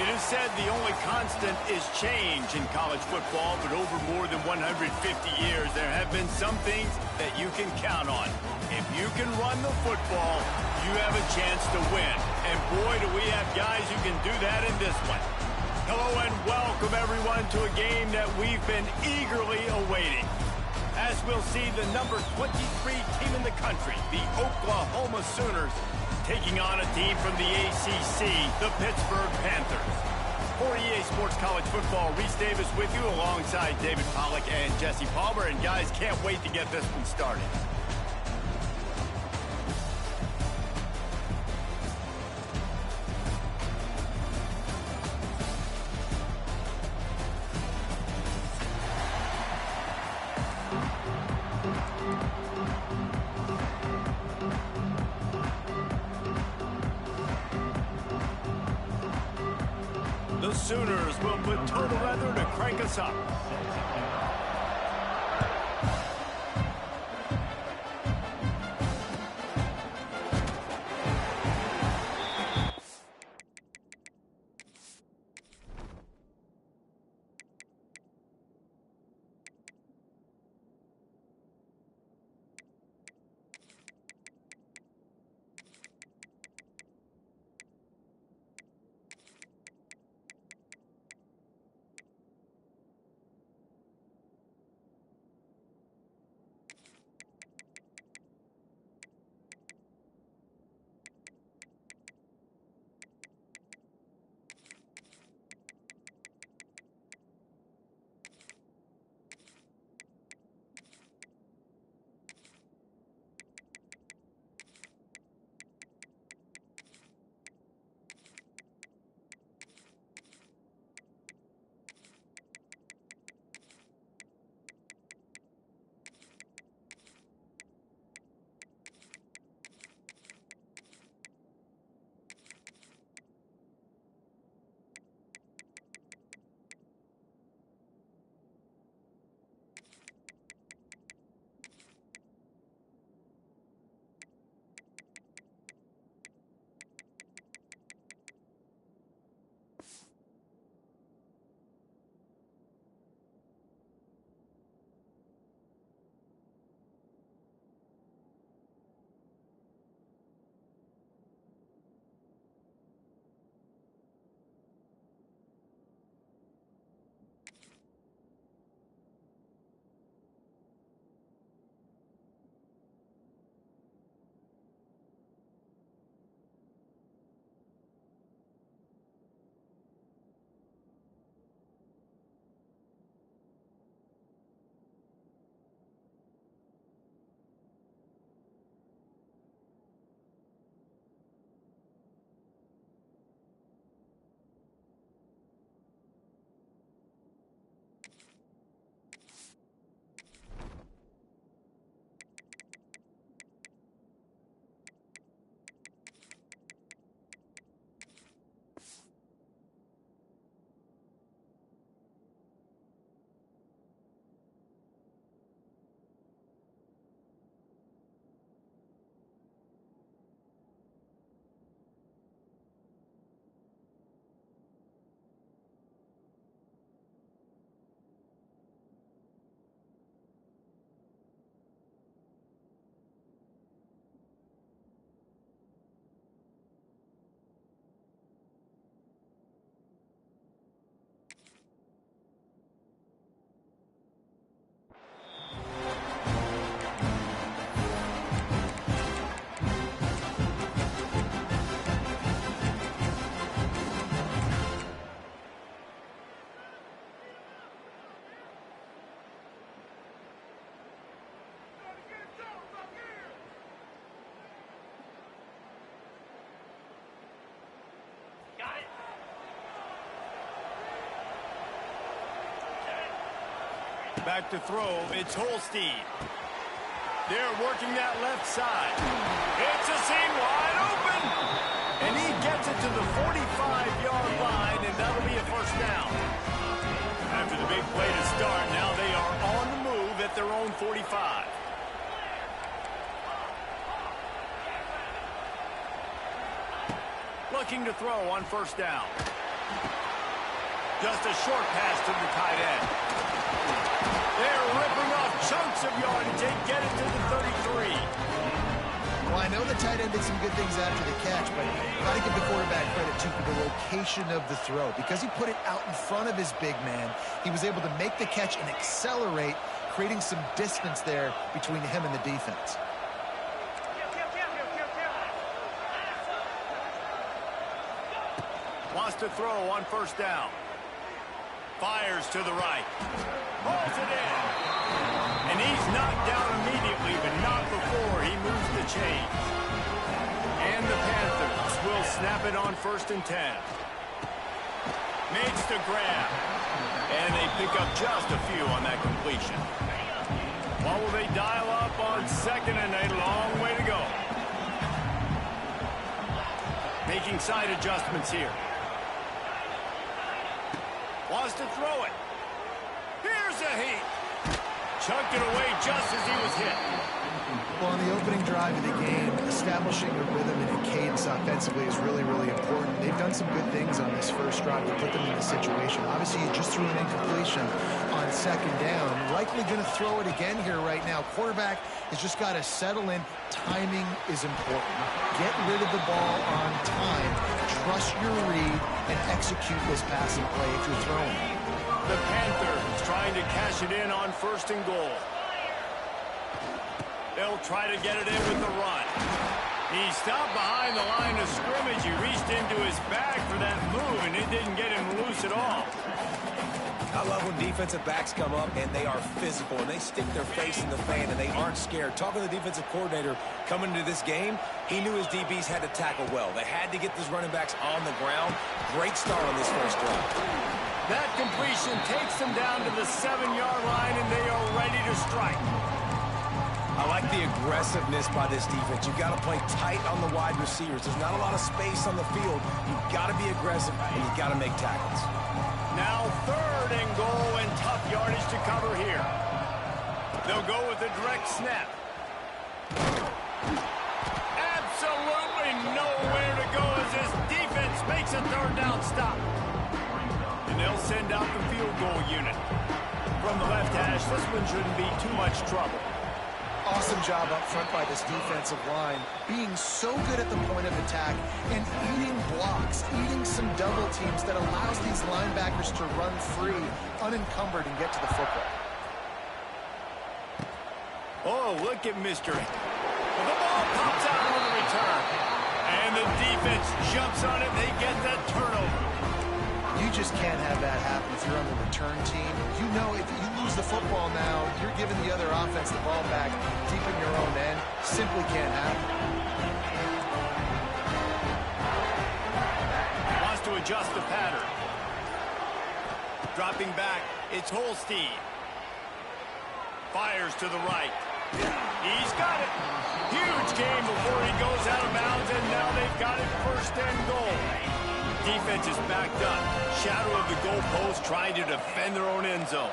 It is said the only constant is change in college football, but over more than 150 years, there have been some things that you can count on. If you can run the football, you have a chance to win. And boy, do we have guys who can do that in this one. Hello and welcome, everyone, to a game that we've been eagerly awaiting. As we'll see the number 23 team in the country, the Oklahoma Sooners, taking on a team from the ACC, the Pittsburgh Panthers. For EA Sports College Football, Reese Davis with you alongside David Pollack and Jesse Palmer. And guys, can't wait to get this one started. The Sooners will put total weather to crank us up. Back to throw, it's Holstein. They're working that left side. It's a seam wide open. And he gets it to the 45-yard line, and that'll be a first down. After the big play to start, now they are on the move at their own 45. Looking to throw on first down. Just a short pass to the tight end. They're ripping off chunks of yardage. They get it to the 33. Well, I know the tight end did some good things after the catch, but you got to give the quarterback credit to the location of the throw. Because he put it out in front of his big man, he was able to make the catch and accelerate, creating some distance there between him and the defense. Wants to throw on first down. Fires to the right. Pulls it in. And he's knocked down immediately, but not before he moves the chains. And the Panthers will snap it on 1st and 10. Makes the grab. And they pick up just a few on that completion. What will they dial up on 2nd and a long way to go? Making side adjustments here. Wants to throw it. Here's a heat. Chucked it away just as he was hit. Well, on the opening drive of the game, establishing a rhythm and a cadence offensively is really, really important. They've done some good things on this first drive to put them in this situation. Obviously, you just threw an incompletion on 2nd down. Likely going to throw it again here right now. Quarterback has just got to settle in. Timing is important. Get rid of the ball on time. Trust your read and execute this passing play if you're throwing. The Panthers trying to cash it in on 1st and goal. They'll try to get it in with the run. He stopped behind the line of scrimmage. He reached into his bag for that move, and it didn't get him loose at all. I love when defensive backs come up and they are physical and they stick their face in the fan and they aren't scared. Talking to the defensive coordinator coming into this game, he knew his DBs had to tackle well. They had to get these running backs on the ground. Great start on this first drive. That completion takes them down to the 7-yard line, and they are ready to strike. I like the aggressiveness by this defense. You've got to play tight on the wide receivers. There's not a lot of space on the field. You've got to be aggressive, and you've got to make tackles. Now 3rd and goal, and tough yardage to cover here. They'll go with a direct snap. Absolutely nowhere to go as this defense makes a 3rd down stop. And they'll send out the field goal unit. From the left hash, this one shouldn't be too much trouble. Awesome job up front by this defensive line, being so good at the point of attack and eating blocks, eating some double teams that allows these linebackers to run free, unencumbered, and get to the football. Oh, look at Mr. The ball pops out on the return. And the defense jumps on it. They get that turnover. You just can't have that happen if you're on the return team. You know if you lose the football now, you're giving the other offense the ball back deep in your own end. Simply can't happen. Wants to adjust the pattern. Dropping back, it's Holstein. Fires to the right. He's got it. Huge game before he goes out of bounds, and now they've got it 1st and goal. Defense is backed up. Shadow of the goalpost trying to defend their own end zone.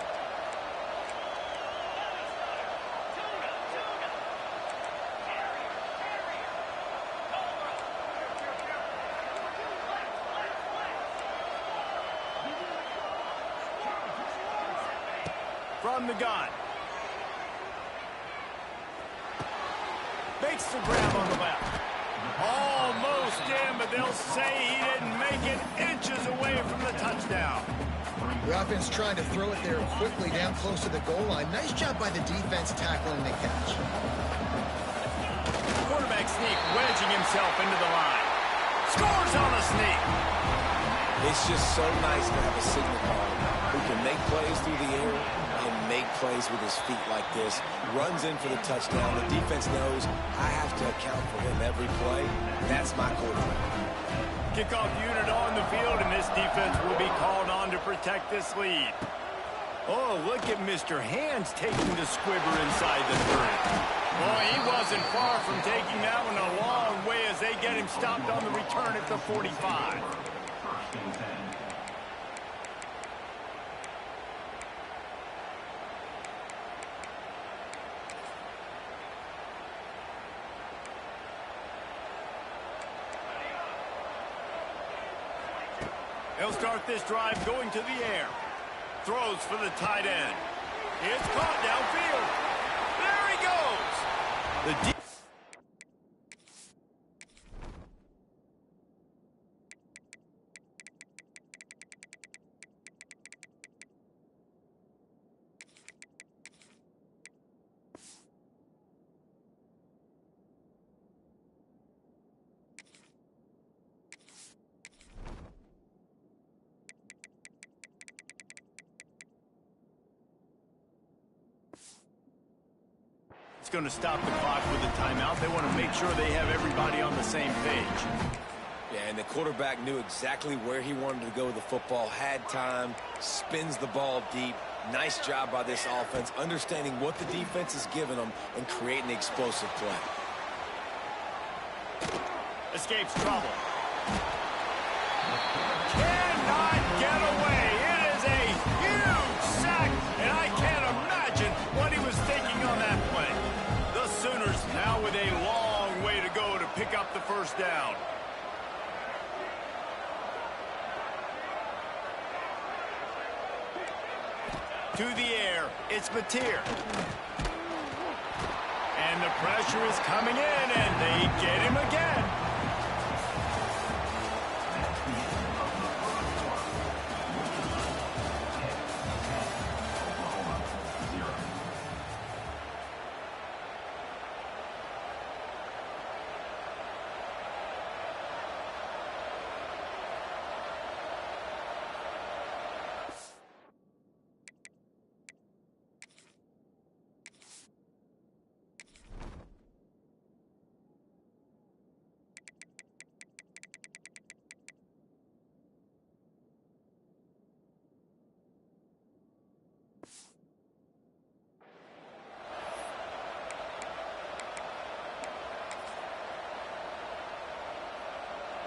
From the gun. Makes the grab on the left. Almost in, but they'll say he didn't make it, inches away from the touchdown. The offense trying to throw it there quickly down close to the goal line. Nice job by the defense tackling the catch. Quarterback sneak, wedging himself into the line. Scores on a sneak. It's just so nice to have a signal caller who can make plays through the air and make plays with his feet like this. Runs in for the touchdown. The defense knows I have to account for him every play. That's my quarterback. Kickoff unit on the field, and this defense will be called on to protect this lead. Oh, look at Mr. Hands taking the squibber inside the 30. Boy, he wasn't far from taking that one a long way as they get him stopped on the return at the 45. He'll start this drive going to the air. Throws for the tight end. It's caught downfield. There he goes. The It's going to stop the clock with a timeout. They want to make sure they have everybody on the same page. Yeah, and the quarterback knew exactly where he wanted to go with the football, had time, spins the ball deep. Nice job by this offense, understanding what the defense is giving them and creating the explosive play. Escapes trouble. Cannot get away. It is a huge sack, and I can't imagine what he was thinking on that play. The Sooners now with a long way to go to pick up the first down. To the air, it's Mateer. And the pressure is coming in, and they get him again.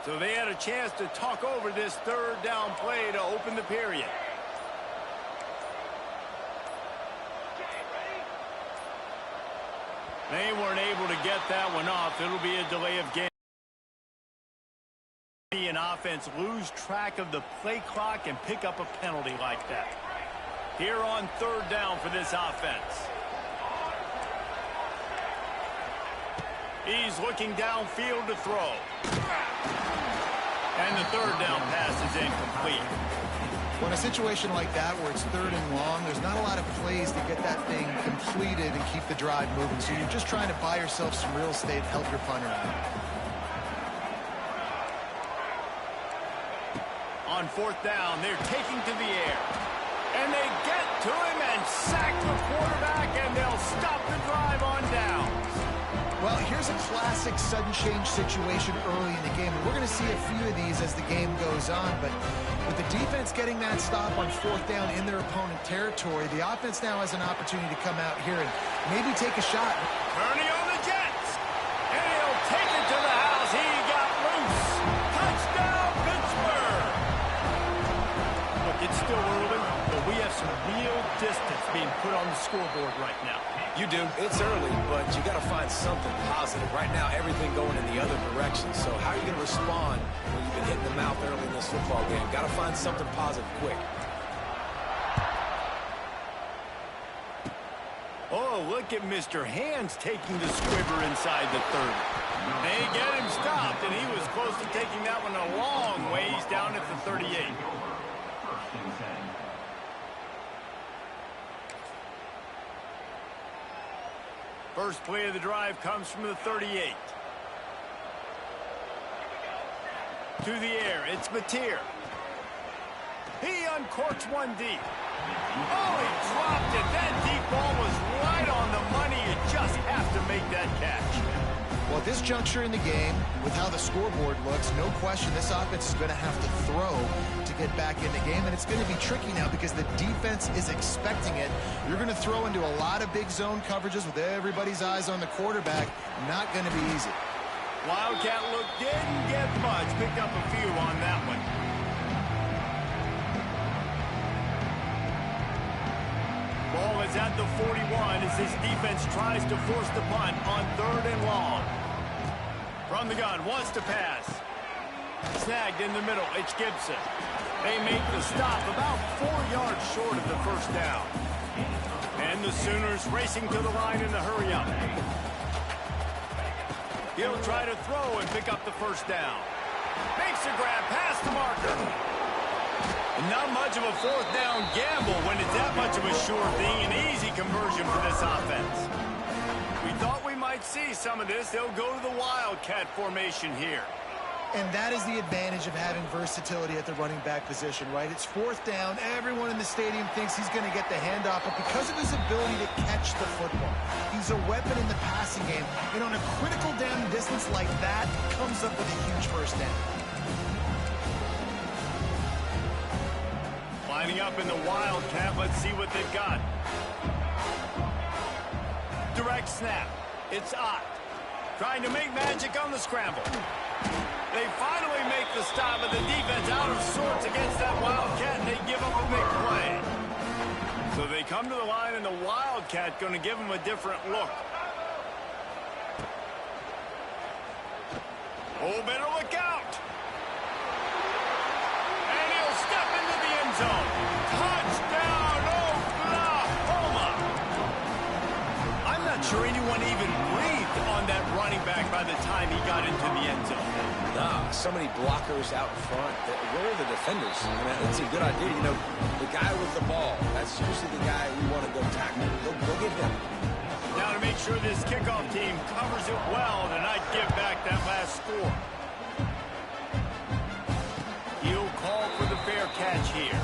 So they had a chance to talk over this third down play to open the period. They weren't able to get that one off. It'll be a delay of game. An offense lose track of the play clock and pick up a penalty like that. Here on third down for this offense. He's looking downfield to throw. And the third down pass is incomplete. Well, in a situation like that where it's third and long, there's not a lot of plays to get that thing completed and keep the drive moving. So you're just trying to buy yourself some real estate, help your punter out. On fourth down, they're taking to the air. And they get to him and sack the quarterback, and they'll stop the drive on down. Well, here's a classic sudden change situation early in the game. And we're going to see a few of these as the game goes on. But with the defense getting that stop on fourth down in their opponent territory, the offense now has an opportunity to come out here and maybe take a shot. Kearney on the Jets. And he'll take it to the house. He got loose. Touchdown, Pittsburgh. Look, it's still early, but we have some real distance being put on the scoreboard right now. You do. It's early, but you got to find something positive. Right now, everything going in the other direction. So how are you going to respond when you've been hitting the mouth early in this football game? Got to find something positive quick. Oh, look at Mr. Hands taking the squibber inside the 30. They get him stopped, and he was close to taking that one a long ways down at the 38. First play of the drive comes from the 38. To the air, it's Mateer. He uncorks one deep. Oh, he dropped it. That deep ball was right on the money. You just have to make that catch. Well, at this juncture in the game, with how the scoreboard looks, no question this offense is going to have to throw to get back in the game, and it's going to be tricky now because the defense is expecting it. You're going to throw into a lot of big zone coverages with everybody's eyes on the quarterback. Not going to be easy. Wildcat look didn't get much. Picked up a few on that one. Ball is at the 41 as this defense tries to force the punt on third and long. From the gun, wants to pass. Snagged in the middle, it's Gibson. They make the stop about 4 yards short of the first down. And the Sooners racing to the line in the hurry-up. He'll try to throw and pick up the first down. Makes a grab past the marker. And not much of a fourth down gamble when it's that much of a sure thing. An easy conversion for this offense. We thought we might see some of this. They'll go to the Wildcat formation here. And that is the advantage of having versatility at the running back position, right? It's fourth down. Everyone in the stadium thinks he's going to get the handoff, but because of his ability to catch the football, he's a weapon in the passing game. And on a critical down distance like that, comes up with a huge first down. Lining up in the Wildcat, let's see what they've got. Direct snap. It's Ott. Trying to make magic on the scramble. They finally make the stop, but the defense out of sorts against that Wildcat, and they give up a big play. So they come to the line, and the Wildcat going to give them a different look. Oh, better look out. And he'll step into the end zone. Touchdown, Oklahoma. I'm not sure anyone even breathed on that running back by the time he got into the end zone. Nah, so many blockers out in front. Where are the defenders? I mean, that's a good idea. You know, the guy with the ball, that's usually the guy we want to go tackle. Go get him. Now to make sure this kickoff team covers it well to not give back that last score. He'll call for the fair catch here.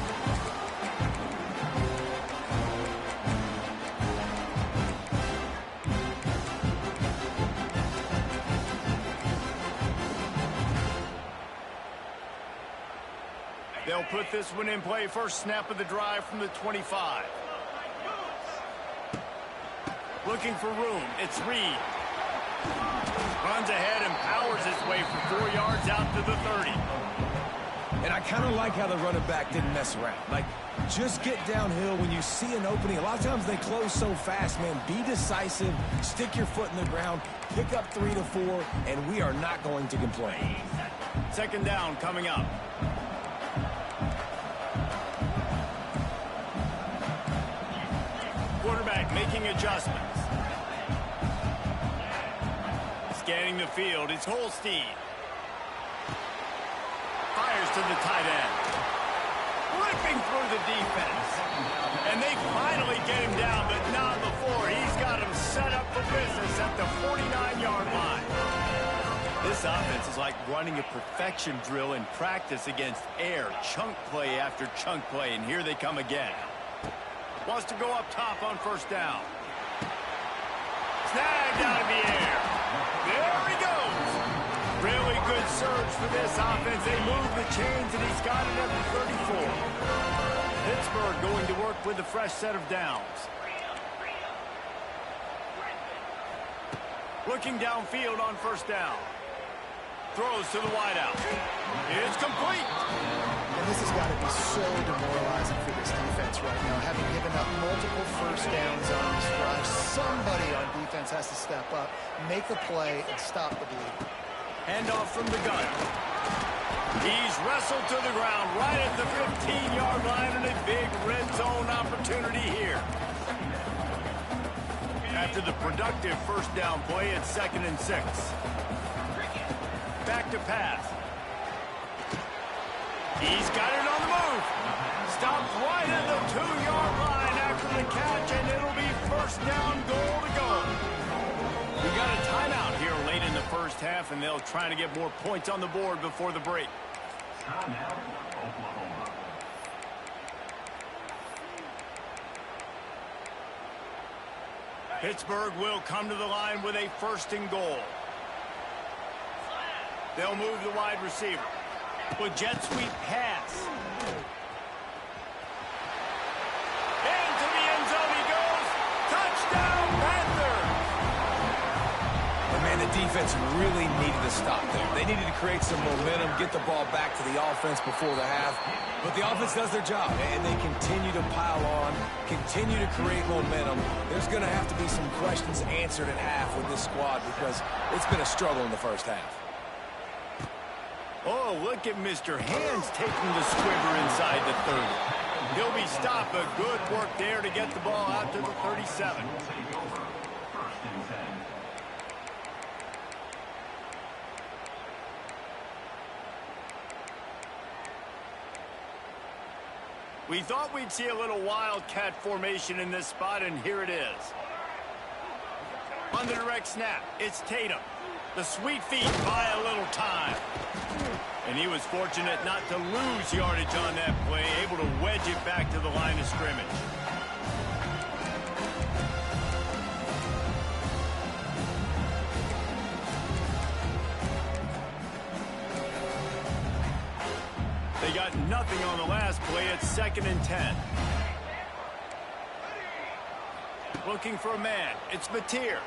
They'll put this one in play. First snap of the drive from the 25. Looking for room. It's Reed. Runs ahead and powers his way for 4 yards out to the 30. And I kind of like how the running back didn't mess around. Like, just get downhill when you see an opening. A lot of times they close so fast, man. Be decisive. Stick your foot in the ground. Pick up 3 to 4, and we are not going to complain. Second down coming up. Quarterback making adjustments. Scanning the field, it's Holstein. Fires to the tight end. Ripping through the defense. And they finally get him down, but not before. He's got him set up for business at the 49-yard line. This offense is like running a perfection drill in practice against air. Chunk play after chunk play, and here they come again. Wants to go up top on first down. Snagged out of the air. There he goes. Really good surge for this offense. They move the chains, and he's got it at the 34. Pittsburgh going to work with a fresh set of downs. Looking downfield on first down. Throws to the wideout. It's complete. And this has got to be so demoralizing for this defense right now. Having given up multiple first downs on this drive, somebody on defense has to step up, make a play, and stop the bleed. Handoff from the gun. He's wrestled to the ground right at the 15-yard line, and a big red zone opportunity here. After the productive first down play, it's 2nd and 6. Back to pass. He's got it on the move. Stopped right at the 2-yard line after the catch, and it'll be first down, goal to go. We got a timeout here late in the first half, and they'll try to get more points on the board before the break. Timeout, Oklahoma. Pittsburgh will come to the line with a 1st and goal. They'll move the wide receiver. With jet sweep pass. Into the end zone he goes. Touchdown, Panthers! But man, the defense really needed to stop there. They needed to create some momentum, get the ball back to the offense before the half. But the offense does their job, and they continue to pile on, continue to create momentum. There's going to have to be some questions answered at half with this squad because it's been a struggle in the first half. Oh, look at Mr. Hands taking the squiver inside the 30. He'll be stopped, but good work there to get the ball out to the 37. Take over. First and 10. We thought we'd see a little wildcat formation in this spot, and here it is. On the direct snap, it's Tatum. The sweet feet buy a little time. And he was fortunate not to lose yardage on that play, able to wedge it back to the line of scrimmage. They got nothing on the last play. It's 2nd and 10. Looking for a man. It's Mateer.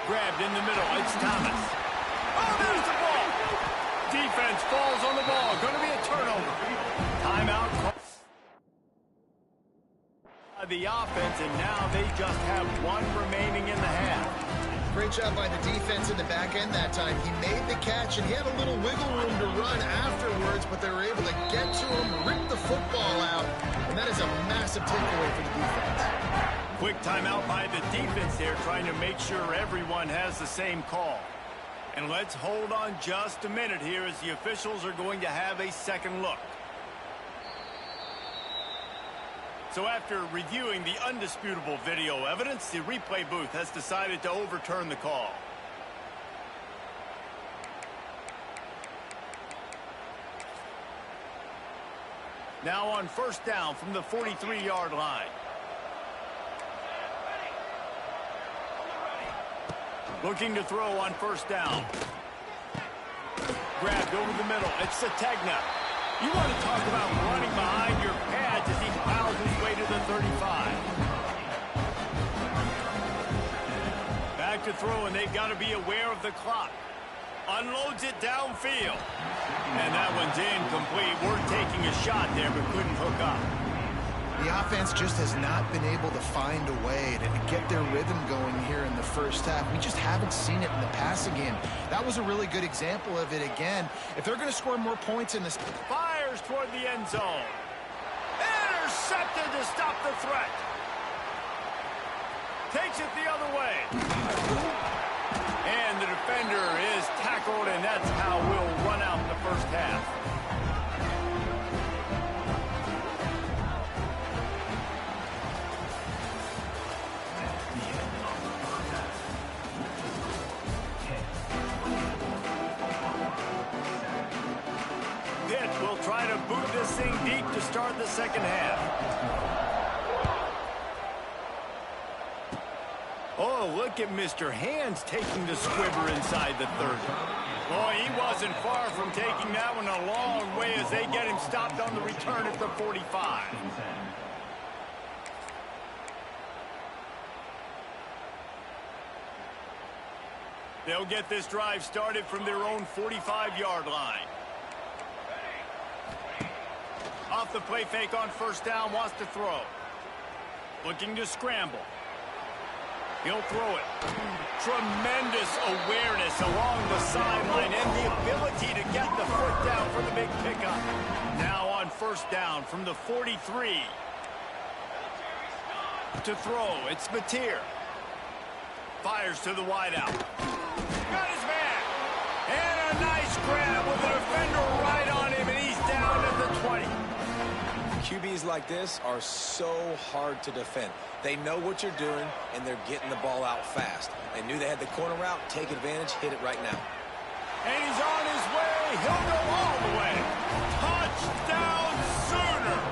Grabbed in the middle. It's Thomas. Oh, there's the ball. Defense falls on the ball. Going to be a turnover. Timeout call. The offense, and now they just have one remaining in the half. Great job by the defense in the back end that time. He made the catch, and he had a little wiggle room to run afterwards, but they were able to get to him, rip the football out, and that is a massive takeaway for the defense. Quick timeout by the defense there, trying to make sure everyone has the same call. And let's hold on just a minute here as the officials are going to have a second look. So after reviewing the undisputable video evidence, the replay booth has decided to overturn the call. Now on first down from the 43-yard line. Looking to throw on first down. Grabbed over the middle. It's Sategna. You want to talk about running behind your pads as he plows his way to the 35. Back to throw, and they've got to be aware of the clock. Unloads it downfield. And that one's incomplete. We're taking a shot there, but couldn't hook up. The offense just has not been able to find a way to get their rhythm going here in the first half. We just haven't seen it in the passing game. That was a really good example of it again. If they're going to score more points in this... Fires toward the end zone. Intercepted to stop the threat. Takes it the other way. And the defender is tackled, and that's how we'll run out the first half. Pitt will try to boot this thing deep to start the second half. Oh, look at Mr. Hands taking the squiver inside the 30. Boy, he wasn't far from taking that one a long way as they get him stopped on the return at the 45. They'll get this drive started from their own 45-yard line. Off the play fake on first down, wants to throw. Looking to scramble. He'll throw it. Tremendous awareness along the sideline and the ability to get the foot down for the big pickup. Now on first down from the 43. To throw, it's Mateer. Fires to the wideout. Got his man. And a nice grab with the defender right on him, and he's down at the 20. QBs like this are so hard to defend. They know what you're doing, and they're getting the ball out fast. They knew they had the corner route. Take advantage. Hit it right now. And he's on his way. He'll go all the way. Touchdown Sooners.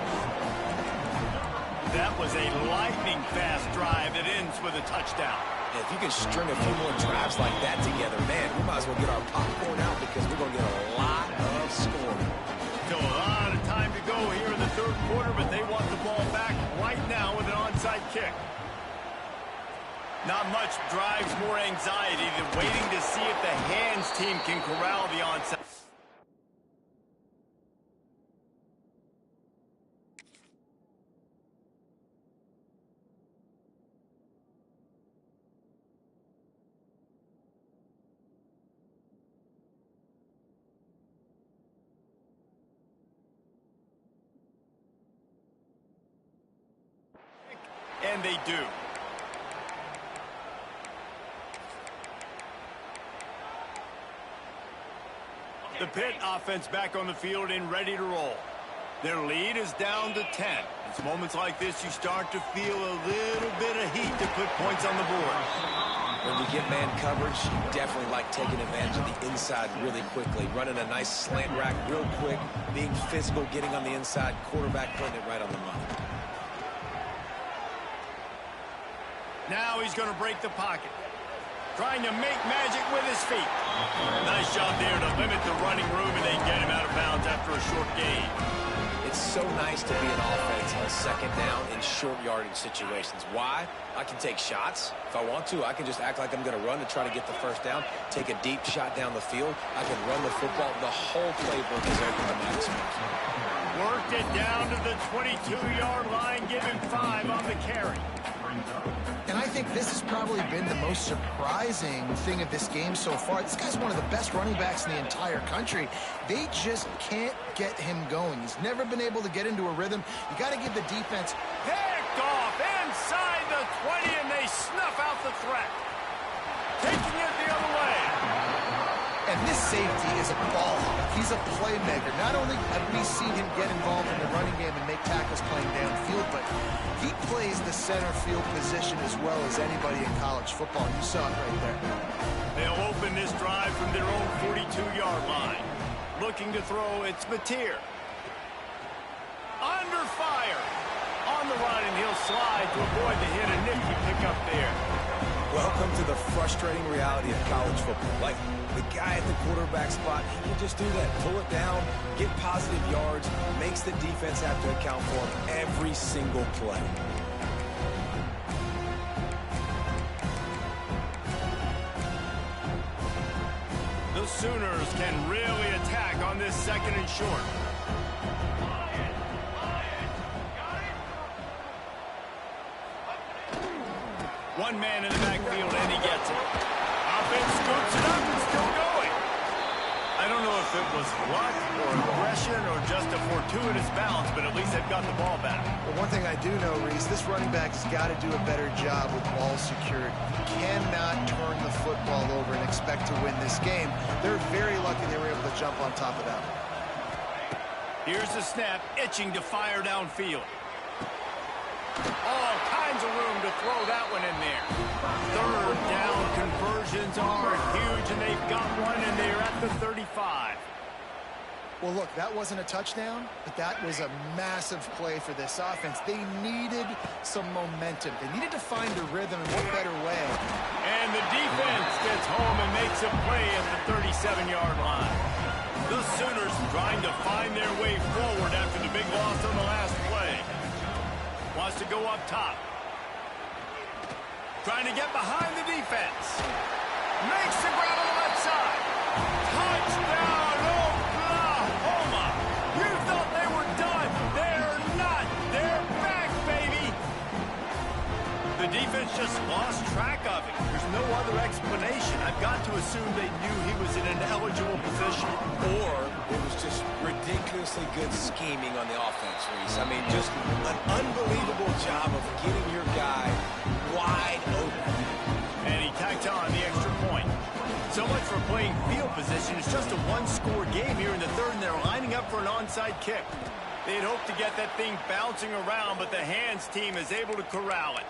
That was a lightning-fast drive that ends with a touchdown. If you can string a few more drives like that together, man, we might as well get our popcorn out because we're going to get a lot of scoring. Still a lot of time to go here in the third quarter, but they want the ball back right now with an onside kick. Not much drives more anxiety than waiting to see if the Hands team can corral the onside. they do. The Pitt offense back on the field and ready to roll. Their lead is down to 10. It's moments like this you start to feel a little bit of heat to put points on the board. When you get man coverage, you definitely like taking advantage of the inside really quickly. Running a nice slant rack real quick, being physical, getting on the inside, quarterback putting it right on the money. Now he's going to break the pocket. Trying to make magic with his feet. Nice job there to limit the running room, and they get him out of bounds after a short gain. It's so nice to be an offense on second down in short yardage situations. Why? I can take shots. If I want to, I can just act like I'm going to run to try to get the first down, take a deep shot down the field. I can run the football. The whole playbook is open to my disposal. Worked it down to the 22-yard line, give him 5 on the carry. And I think this has probably been the most surprising thing of this game so far. This guy's one of the best running backs in the entire country. They just can't get him going. He's never been able to get into a rhythm. You got to give the defense. Picked off inside the 20, and they snuff out the threat. Taking it the other way. And this safety is a ball hawk. He's a playmaker. Not only have we seen him get involved in the running game and make tackles playing downfield, but he plays the center field position as well as anybody in college football. You saw it right there. They'll open this drive from their own 42-yard line. Looking to throw, it's Mateer. Under fire. On the run, and he'll slide to avoid the hit. A nifty pickup there. Welcome to the frustrating reality of college football. Like, the guy at the quarterback spot, he can just do that. Pull it down, get positive yards, makes the defense have to account for him every single play. The Sooners can really attack on this second and short. One man in the backfield, and he gets it. Offense scoops it up and still going. I don't know if it was luck or aggression or just a fortuitous bounce, but at least they've got the ball back. Well, one thing I do know, Reese, this running back has got to do a better job with ball security. You cannot turn the football over and expect to win this game. They're very lucky they were able to jump on top of that one. Here's the snap, itching to fire downfield. All kinds of room to throw that one in there. Third down conversions are huge, and they've got one, and they're at the 35. Well, look, that wasn't a touchdown, but that was a massive play for this offense. They needed some momentum. They needed to find a rhythm, and what better way? And the defense gets home and makes a play at the 37-yard line. The Sooners trying to find their way forward after the big loss on the last play. Wants to go up top. Trying to get behind the defense. Makes the grab on the left side. Touchdown, Oklahoma. You thought they were done. They're not. They're back, baby. The defense just lost track of it. There's no other explanation. I've got to assume they knew he was in an eligible position. Or it was just ridiculously good scheming on the offense, Reese. I mean, just an unbelievable job of getting your guy wide open. And he tacked on the extra point. So much for playing field position. It's just a one-score game here in the third, and they're lining up for an onside kick. They'd hoped to get that thing bouncing around, but the hands team is able to corral it.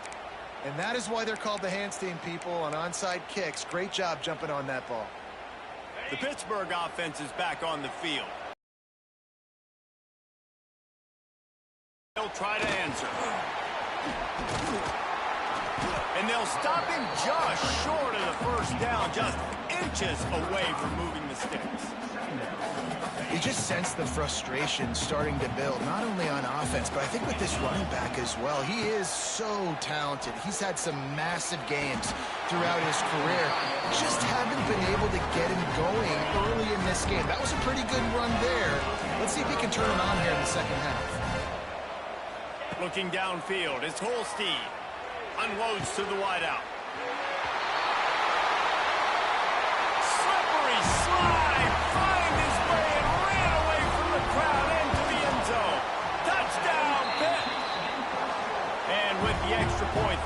And that is why they're called the hands team, people, on onside kicks. Great job jumping on that ball. The Pittsburgh offense is back on the field. They'll try to answer. And they'll stop him just short of the first down, just inches away from moving the sticks. You just sense the frustration starting to build, not only on offense, but I think with this running back as well. He is so talented. He's had some massive games throughout his career. Just haven't been able to get him going early in this game. That was a pretty good run there. Let's see if he can turn it on here in the second half. Looking downfield, it's Holstein. Unloads to the wideout. Slippery slide. Find his way and ran away from the crowd into the end zone. Touchdown, Pitt. And with the extra point,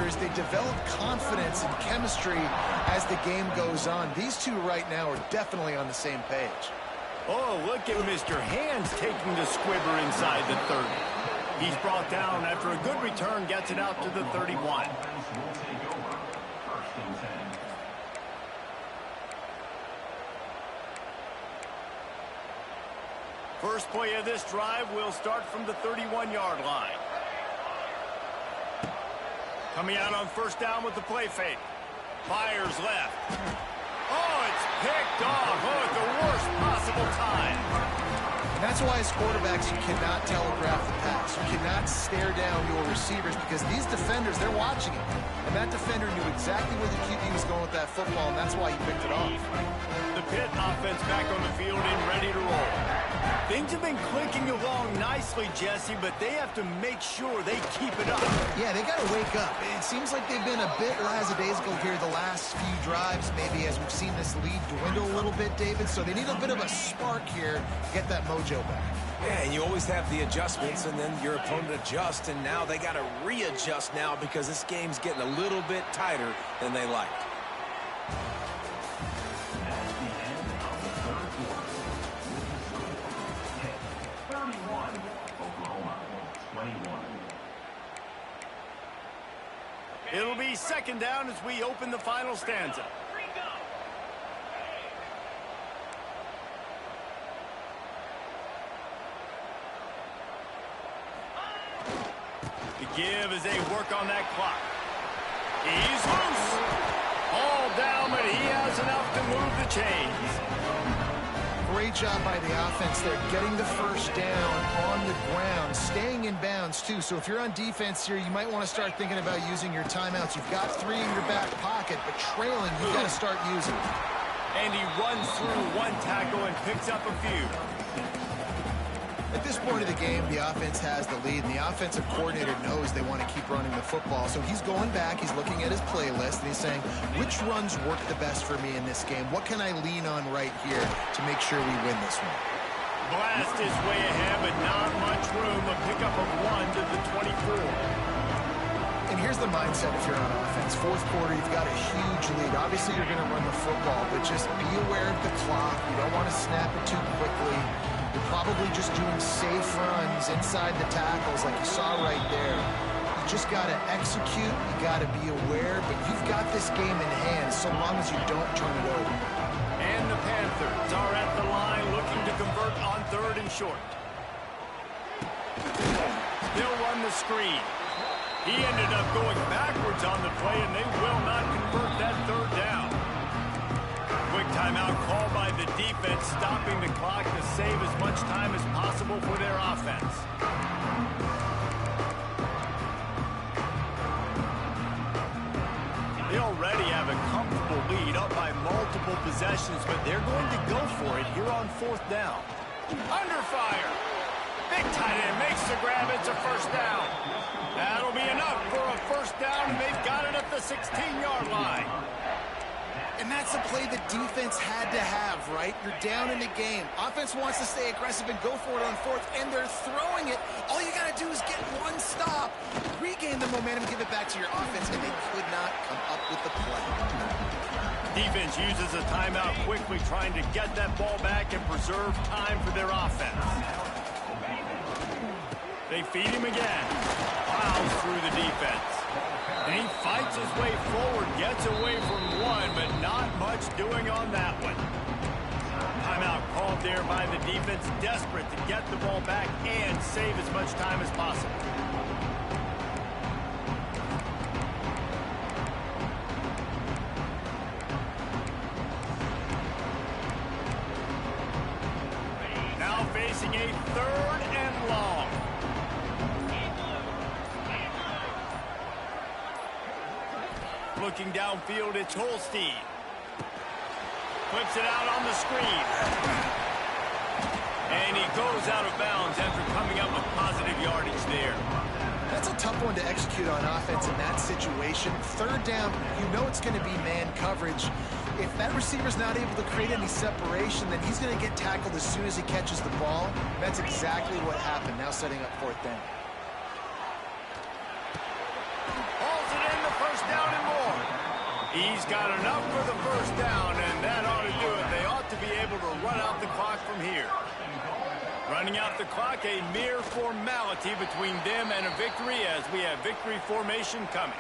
others. They develop confidence and chemistry as the game goes on. These two right now are definitely on the same page. Oh, look at Mr. Hands taking the squibber inside the 30. He's brought down after a good return, gets it out to the 31. First play of this drive will start from the 31-yard line. Coming out on first down with the play fake. Fires left. Oh, it's picked off. Oh, at the worst possible time. And that's why as quarterbacks, you cannot telegraph the pass. You cannot stare down your receivers because these defenders, they're watching it. And that defender knew exactly where the QB was going with that football, and that's why he picked it off. The Pitt offense back on the field and ready to roll. Things have been clicking along nicely, Jesse, but they have to make sure they keep it up. Yeah, they got to wake up. It seems like they've been a bit lackadaisical here the last few drives, maybe as we've seen this lead dwindle a little bit, David. So they need a bit of a spark here to get that mojo back. Yeah, and you always have the adjustments, and then your opponent adjusts, and now they got to readjust now because this game's getting a little bit tighter than they like. It'll be second down as we open the final stanza. The give as they work on that clock. He's loose. All down, but he has enough to move the chains. Great job by the offense there, getting the first down on the ground, staying in bounds too. So if you're on defense here, you might want to start thinking about using your timeouts. You've got 3 in your back pocket, but trailing, you've got to start using it. And he runs through one tackle and picks up a few. At this point of the game, the offense has the lead, and the offensive coordinator knows they want to keep running the football. So he's going back, he's looking at his playlist, and he's saying, which runs work the best for me in this game? What can I lean on right here to make sure we win this one? Blast is way ahead, but not much room. A pickup of 1 to the 24. And here's the mindset if you're on offense. Fourth quarter, you've got a huge lead. Obviously, you're going to run the football, but just be aware of the clock. You don't want to snap it too quickly. You're probably just doing safe runs inside the tackles like you saw right there. You just got to execute. You got to be aware, but you've got this game in hand so long as you don't turn it over. And the Panthers are at the line looking to convert on 3rd and short. They'll run the screen. He ended up going backwards on the play, and they will not convert that 3rd down. Quick timeout called by the defense, stopping the clock to save as much time as possible for their offense. They already have a comfortable lead up by multiple possessions, but they're going to go for it here on 4th down. Under fire. Big tight end makes the grab. It's a first down. That'll be enough for a first down, and they've got it at the 16-yard line. And that's the play the defense had to have, right? You're down in the game. Offense wants to stay aggressive and go for it on 4th, and they're throwing it. All you got to do is get one stop, regain the momentum, give it back to your offense, and they could not come up with the play. Defense uses a timeout quickly, trying to get that ball back and preserve time for their offense. They feed him again. Plows through the defense. And he fights his way forward, gets away from one, but not much doing on that one. Timeout called there by the defense, desperate to get the ball back and save as much time as possible. Now facing a 3rd and long. Looking downfield, it's Holstein. Flips it out on the screen. And he goes out of bounds after coming up with positive yardage there. That's a tough one to execute on offense in that situation. 3rd down, you know it's going to be man coverage. If that receiver's not able to create any separation, then he's going to get tackled as soon as he catches the ball. That's exactly what happened. Now setting up 4th down. Hauls it in the He's got enough for the first down, and that ought to do it. They ought to be able to run out the clock from here. Running out the clock, a mere formality between them and a victory as we have victory formation coming.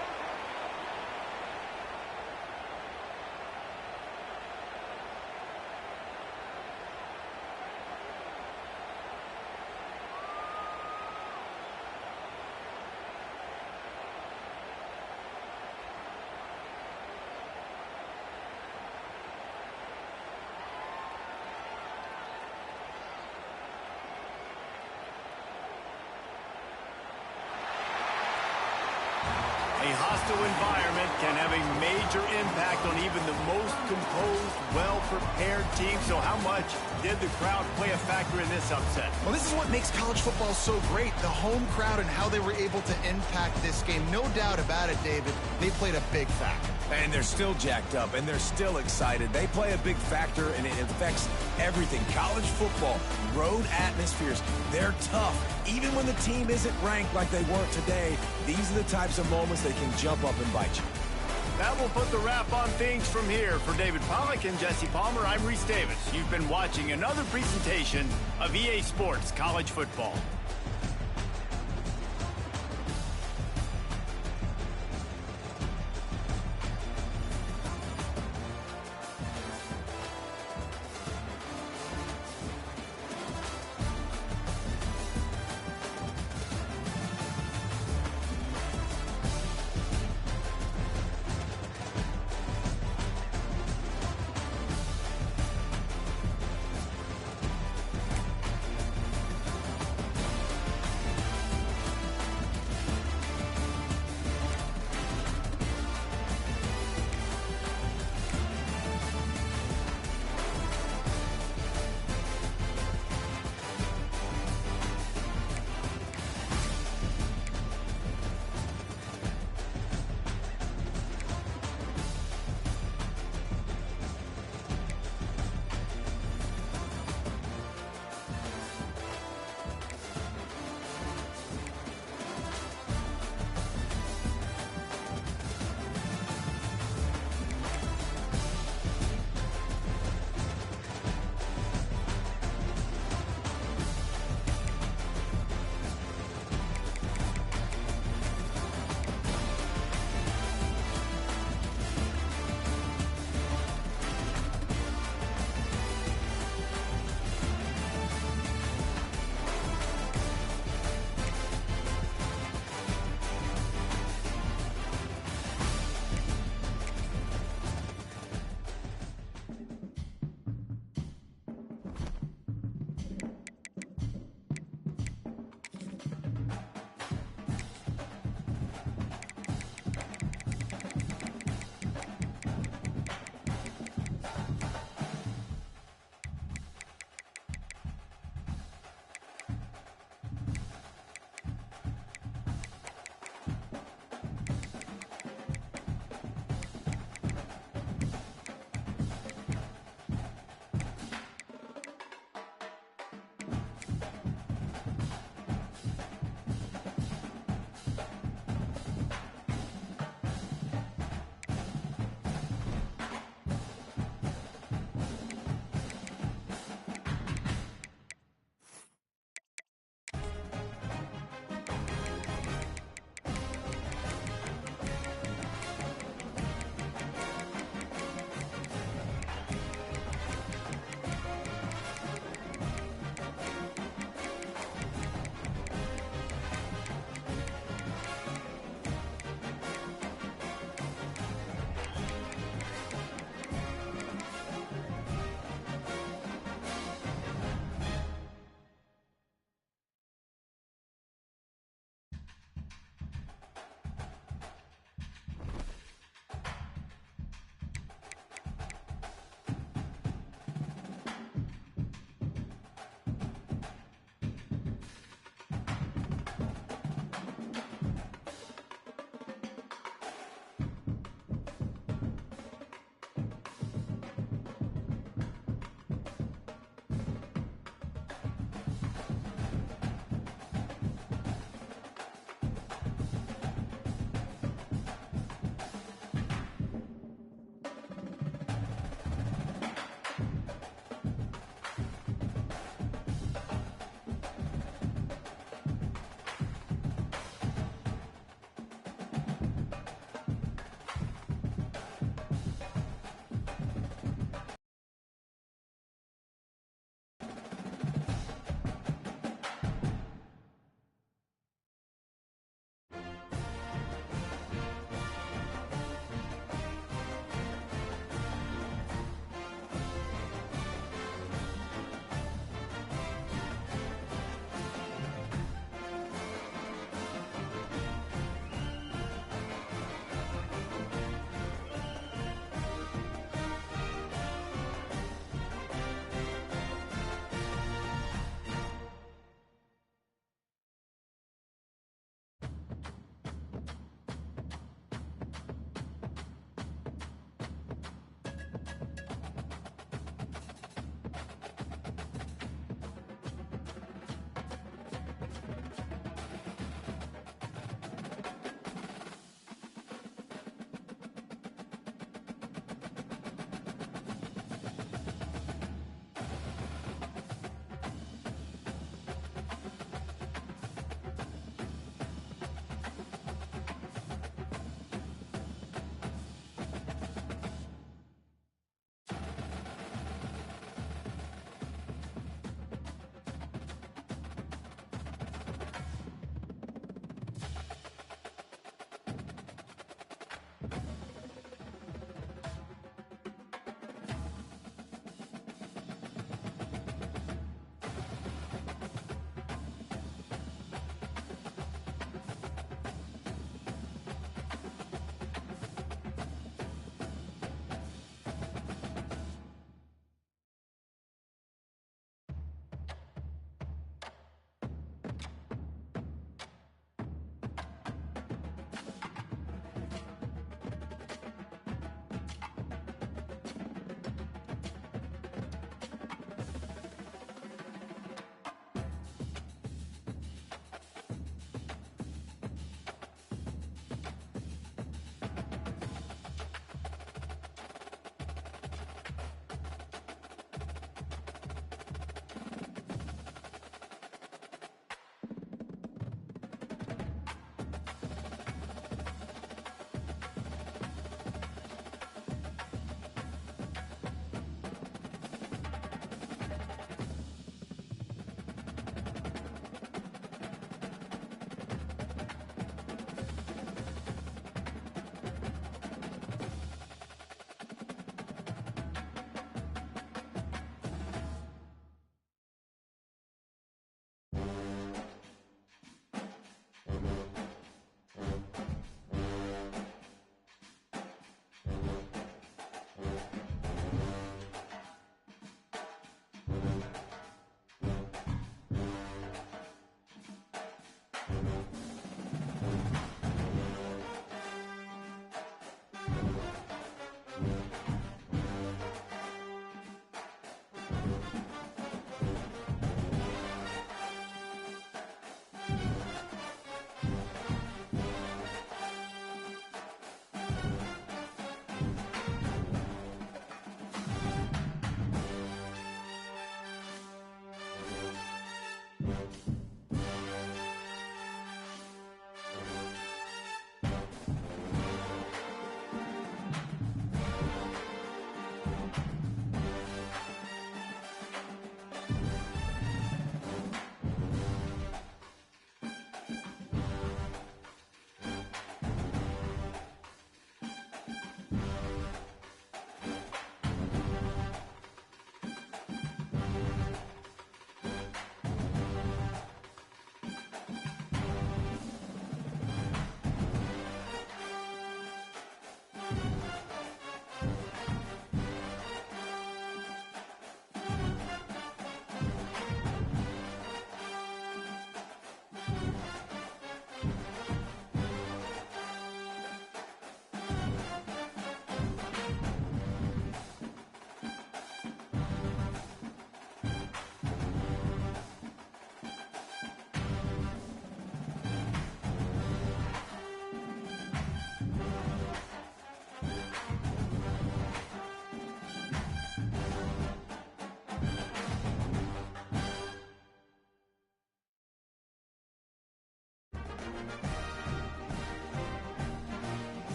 A hostile environment can have a major impact on even the most composed, well-prepared team. So how much did the crowd play a factor in this upset? Well, this is what makes college football so great, the home crowd and how they were able to impact this game. No doubt about it, David. They played a big factor. And they're still jacked up, and they're still excited. They play a big factor, and it affects everything. College football, road atmospheres, they're tough. Even when the team isn't ranked like they weren't today, these are the types of moments they can jump up and bite you. That will put the wrap on things from here. For David Pollack and Jesse Palmer, I'm Reese Davis. You've been watching another presentation of EA Sports College Football.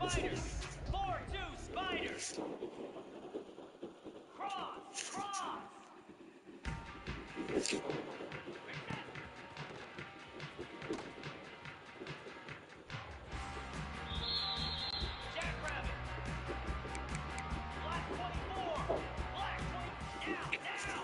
Spider. 4-2 Spider. Cross. Cross. Jackrabbit. Black 24. Black 20. Now.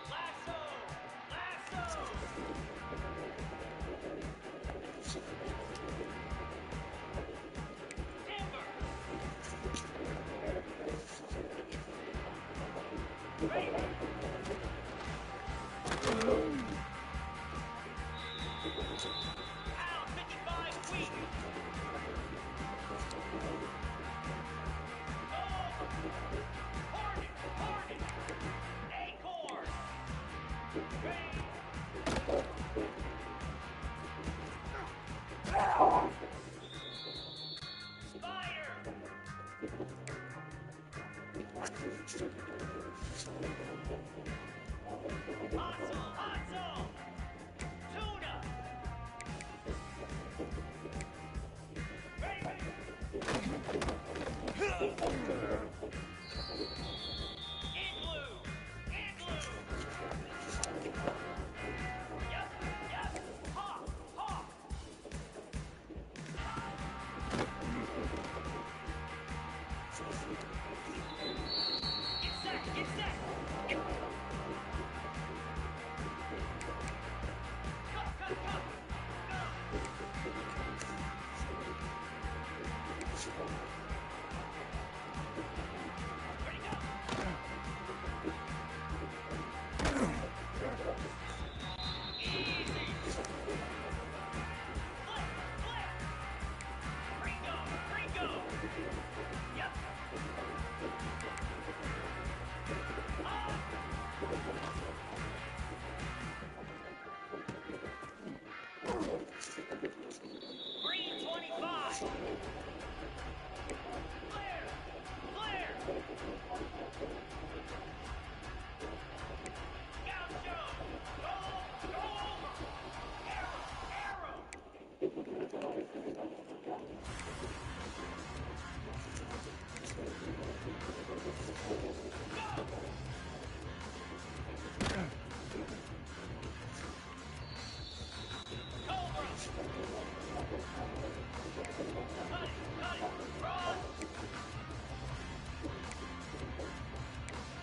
Lasso. Lasso. Timber. Raven. Pound 55 weak. Hornet. Hornet. Acorn. Rain. Spider. Hustle. Hustle. Tuna. Raven. Igloo. Igloo. Yep. Yep. Hawk. Hawk. Get set. Get set. Cut. Cut. Cut. Ready, go. Easy. Flip. Flip. Ringo. Ringo. Yep. Green 25. Flare. Flare. Gaucho. Go. Go over. Arrow. Arrow. Cobra. Cut it. Cut it. Cross.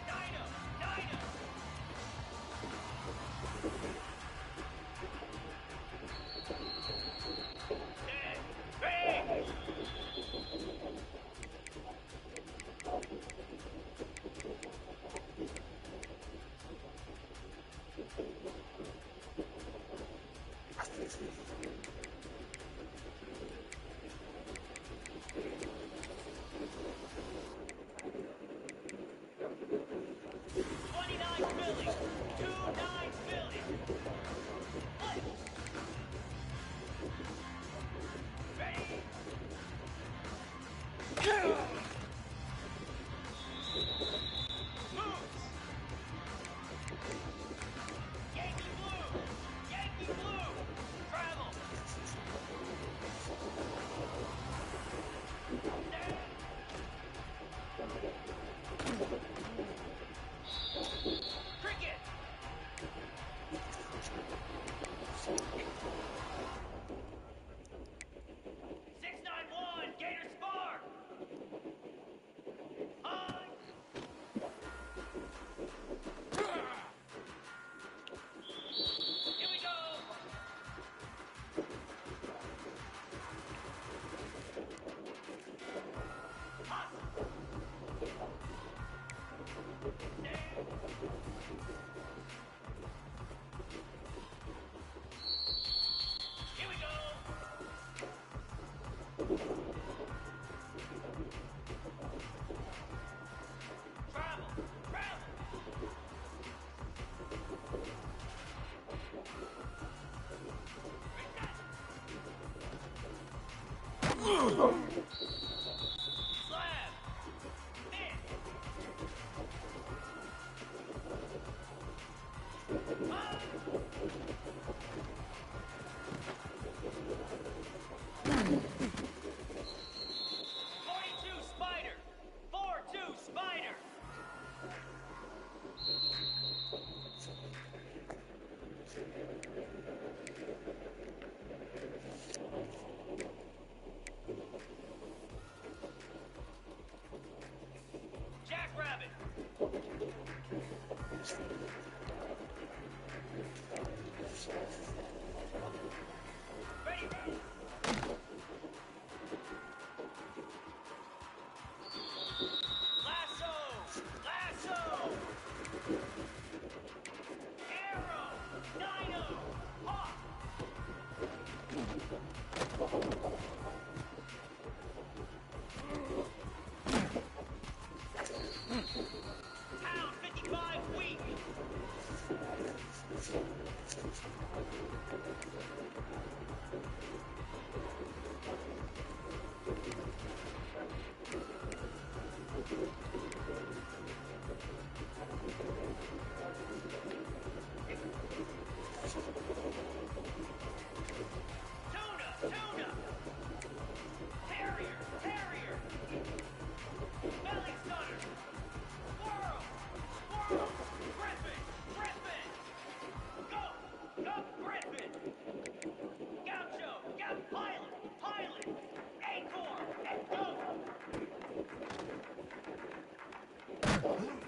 Dino. Dino. Dead. Bang. Philly. 2-9 Philly. Flip. Ready. Moves. Yankee Blue. Yankee Blue. Travel. Cricket. 691 Gator Spark. On. Here we go. Hot. Here we go. Travel. Travel. Slab. Miss. Hornet,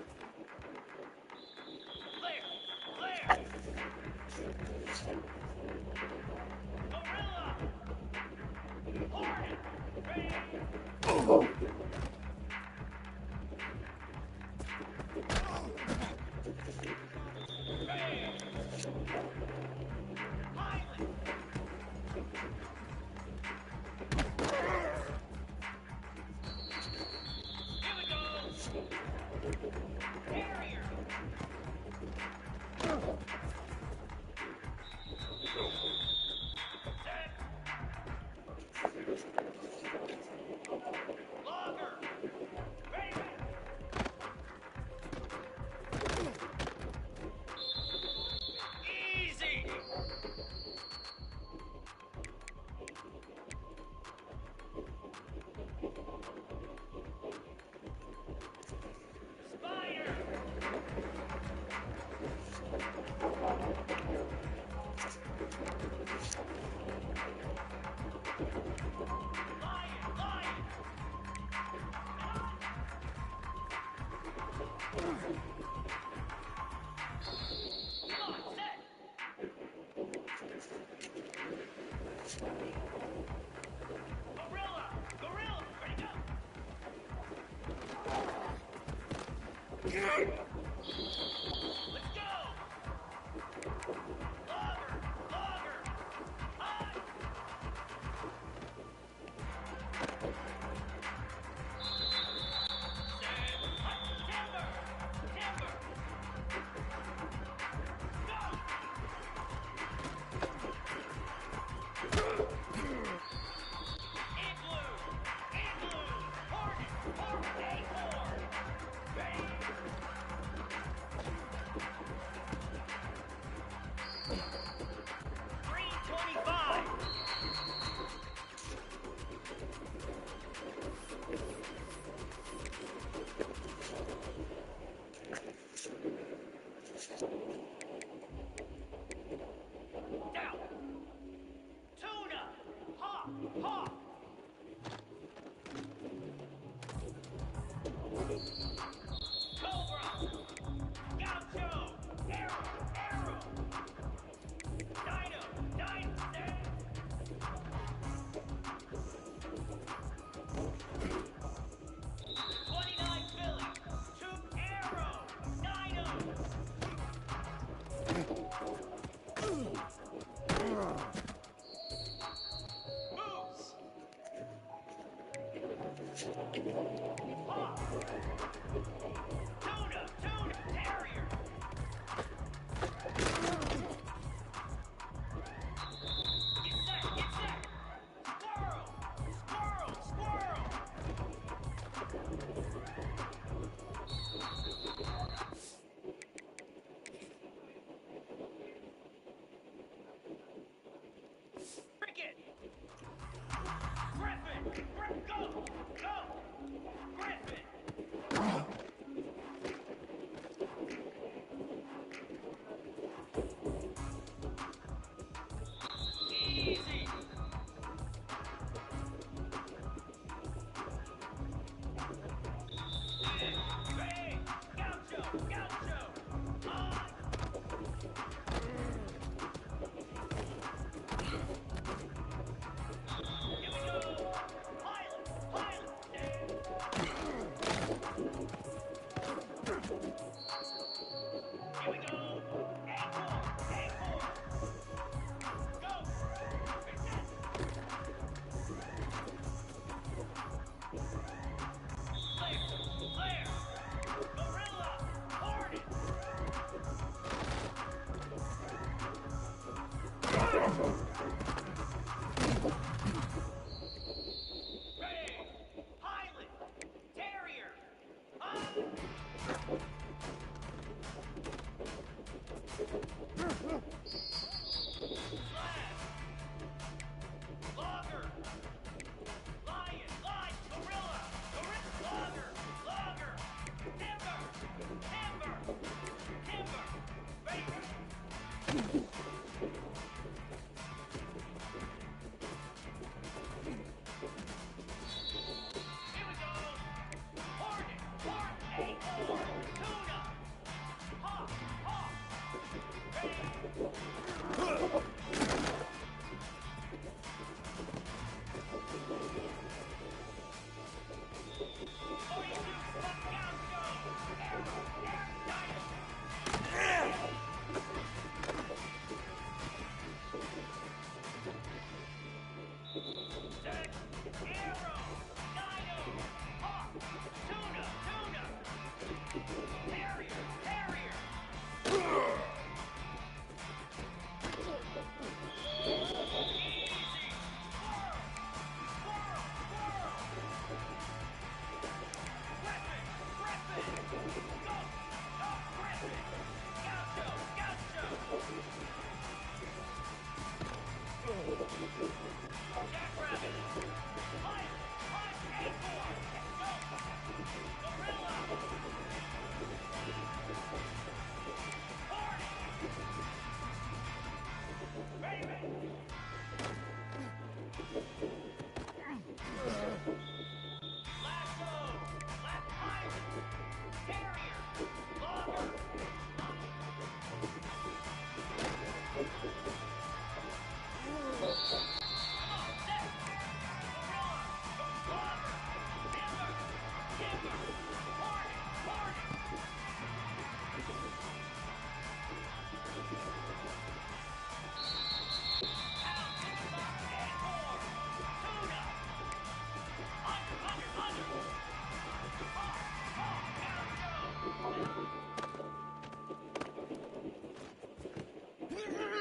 8-4.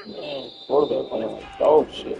Man, quarterback playing like dog shit.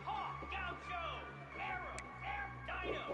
Hawk, Gaucho, Arrow, Air, Dino.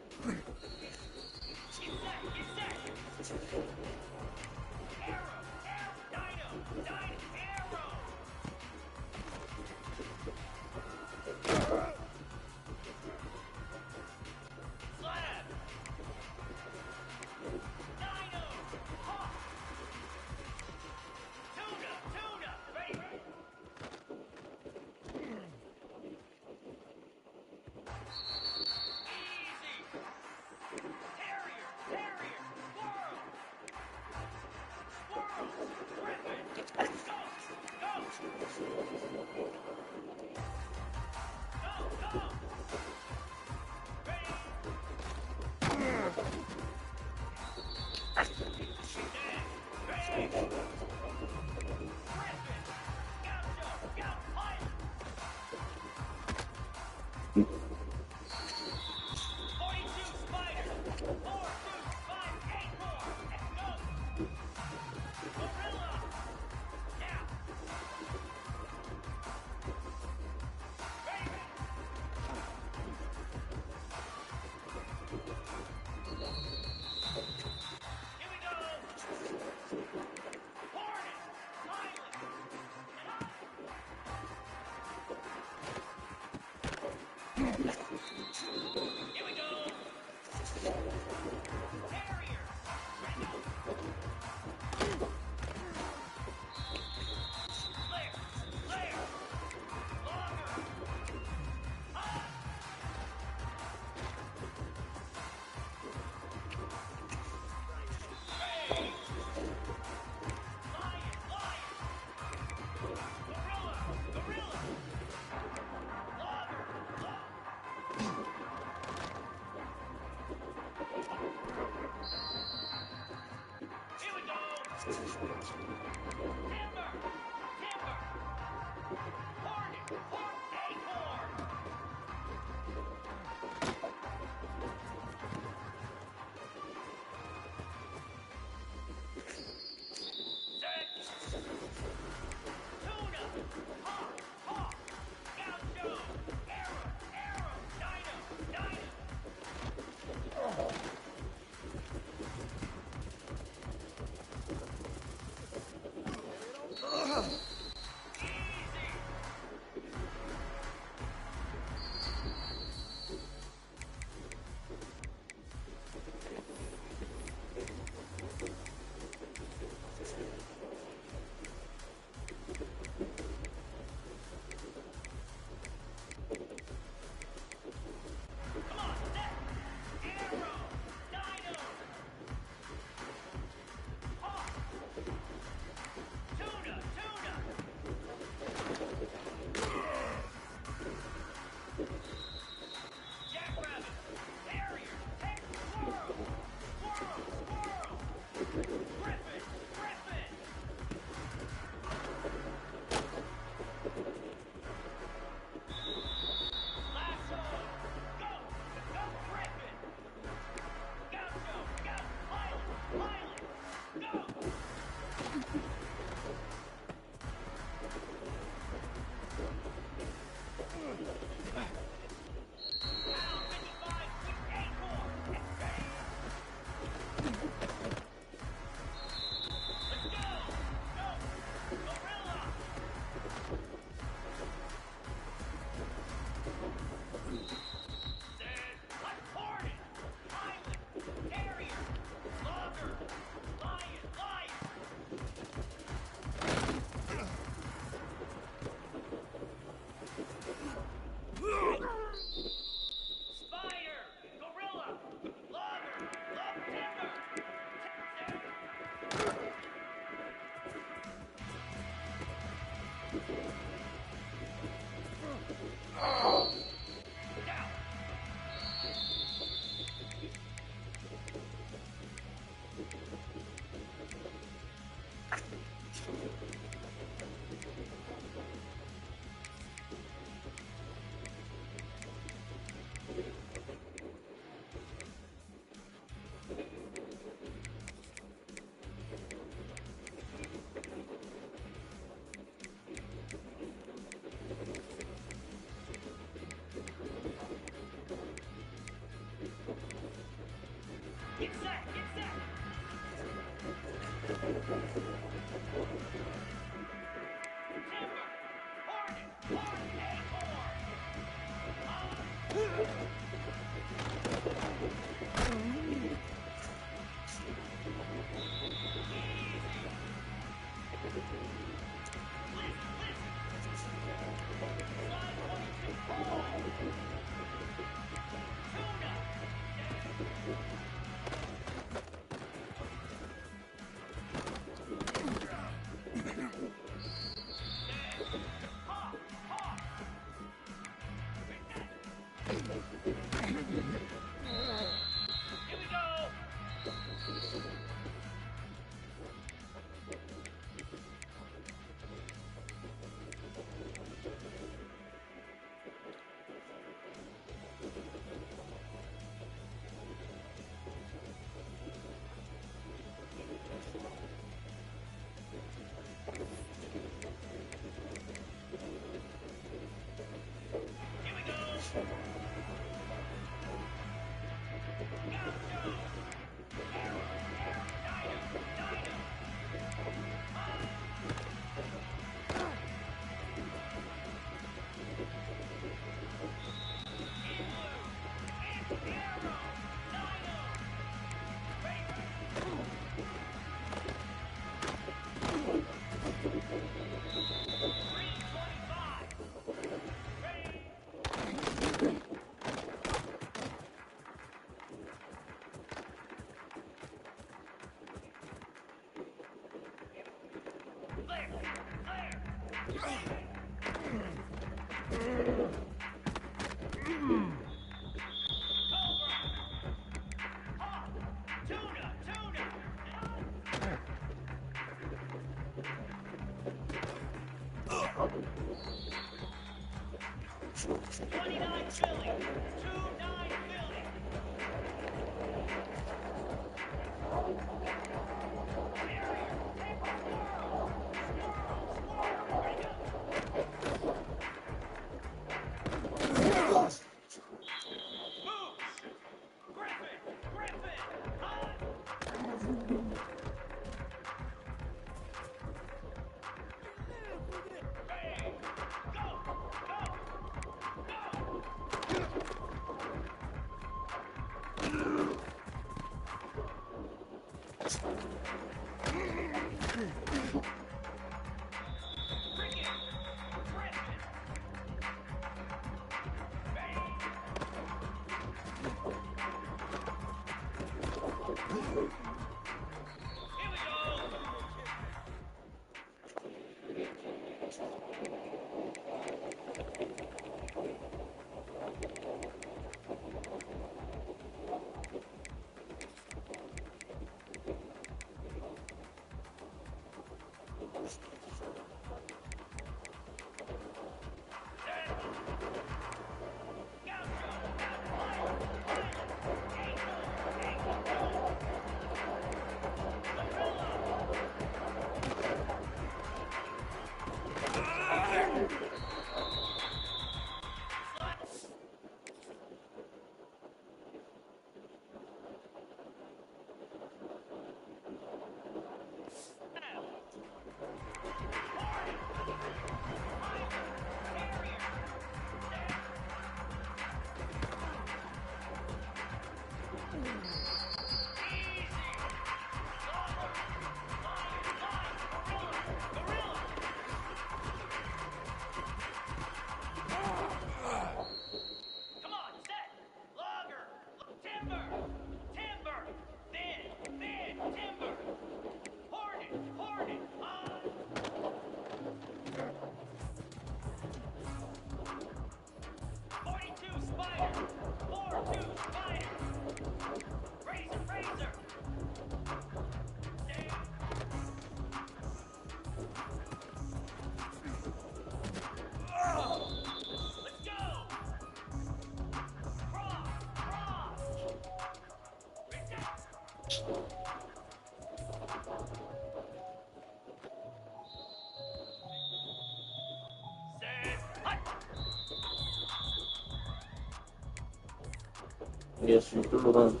Yes, you threw it on.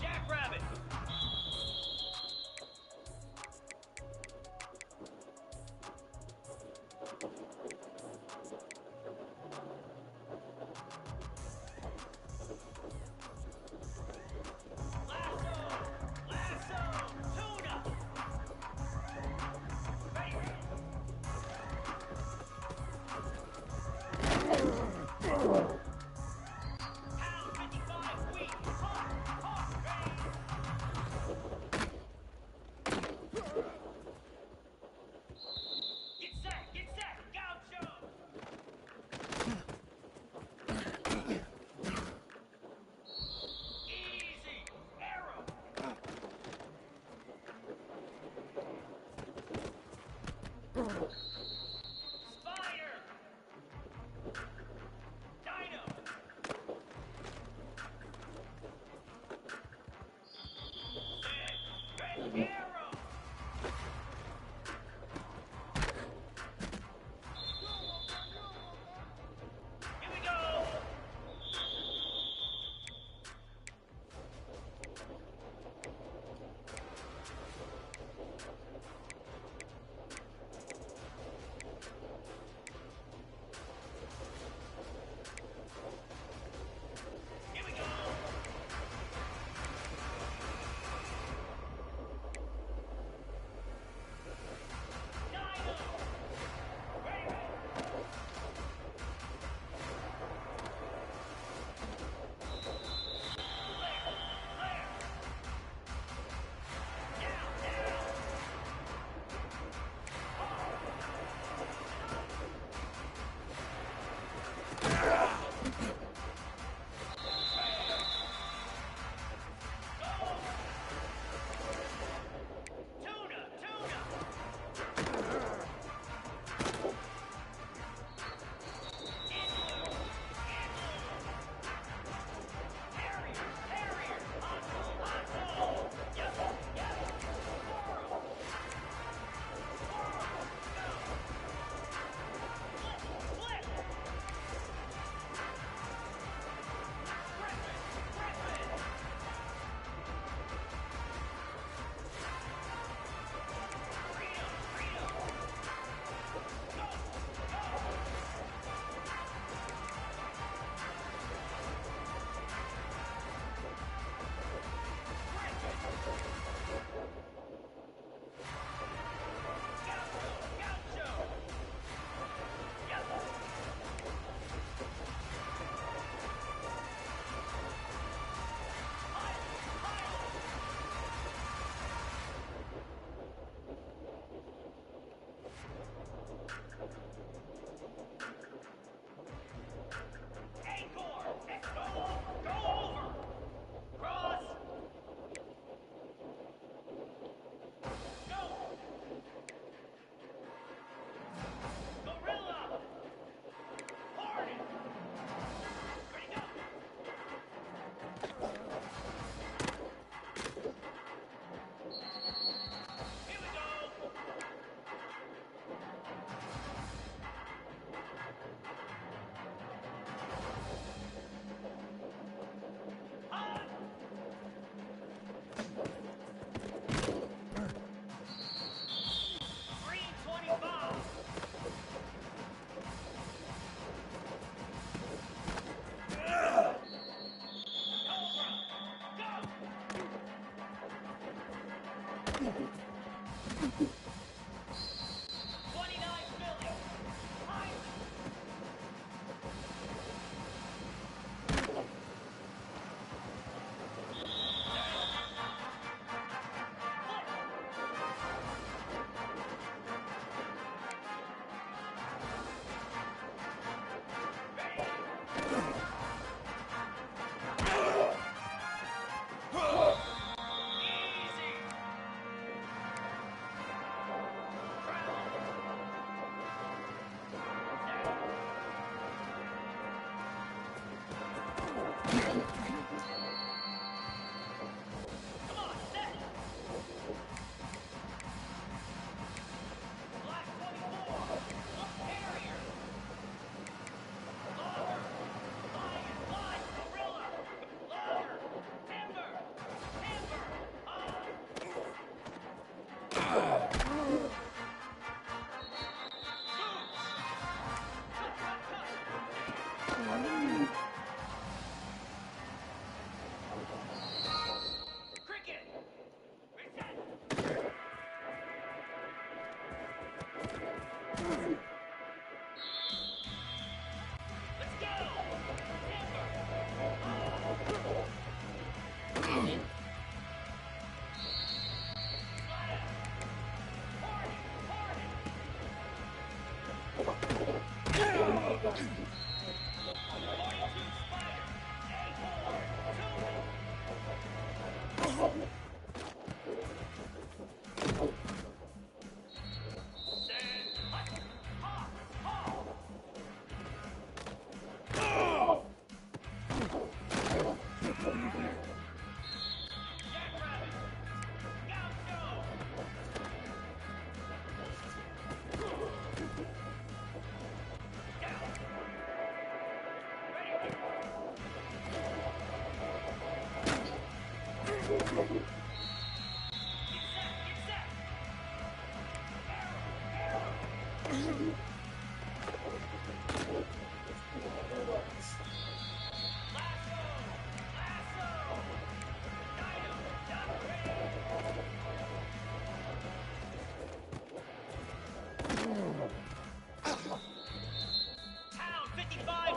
Jackrabbit. Lasso. Tuna. Ready. Pound 55 wheat. Hawk. Ready. Get set. Gaucho. Easy. Arrow. Spider. Dino. Red arrow. Here we go. Here we go. Dino. Ready. Flare. Down. Tuna. Harrier. Otto. Yes. Squirrel. Flip.